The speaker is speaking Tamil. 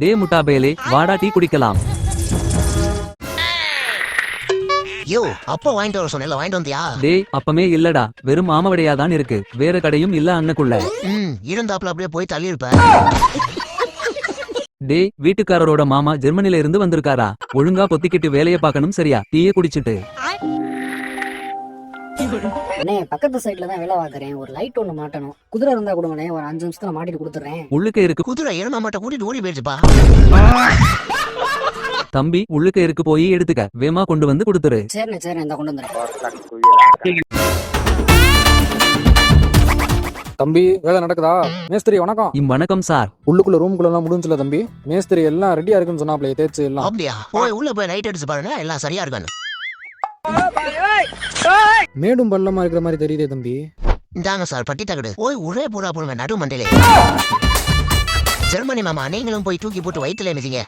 டே முட்டாபேலே, வாடா டீ குடிக்கலாம். யோ அப்பா வாங்கிட்டு வர சொன்னேன்ல, வாங்கிட்டு வந்தியா? டேய் அப்பமே இல்லடா, வெறும் மாமவடையாதான் இருக்கு, வேற கடையும் இல்ல அன்னக்குள்ள. இருந்தாப்புல அப்படியே போய் தள்ளி இருப்ப. டேய் வீட்டுக்காரரோட மாமா ஜெர்மனில இருந்து வந்திருக்காரா, ஒழுங்கா பொத்திக்கிட்டு வேலைய பாக்கணும் சரியா, டீயே குடிச்சிட்டு. அண்ணே பக்கத்து சைட்ல தான் வேலை பார்க்கறேன், ஒரு லைட் ஒண்ணு மாட்டணும். குதிரை இருந்தா கொடுங்கண்ணே, ஒரு 5 நிமிஷத்துல மாட்டிட்டு கொடுத்துறேன். உள்ளுக்க இருக்கு குதிரை எருமை மாட்டை கூட்டிட்டு ஓடி போயிடுச்சுப்பா. தம்பி, உள்ளுக்க இருக்கு போய் எடுத்துக்க, வேமா கொண்டு வந்து கொடுத்துரு. சரிண்ணே சரிண்ணே, இந்த கொண்டு வந்துடுறேன். தம்பி வேலை நடக்குதா? மேஸ்திரி வணக்கம். வணக்கம் சார். உள்ளுக்குள்ள ரூமுக்குள்ள எல்லாம் முடிஞ்சல தம்பி, மேஸ்திரி எல்லாம் ரெடியா இருக்குன்னு சொன்னாப்ல, தேய்ச்சு எல்லாம். அப்படியா? போய் உள்ள போய் லைட் அடிச்சு பாருங்க, எல்லாம் சரியா இருக்கான்னு. மேடும் பள்ளமா இருக்கிற மாதிரி தெரியுதே தம்பி. இந்தாங்க சார் பட்டி தகடு, போய் ஒரே பூரா போடுங்க நடு மண்டையிலே. ஜெர்மனி மாமா, நீங்களும் போய் தூக்கி போட்டு வயிற்றுல மிதிங்க.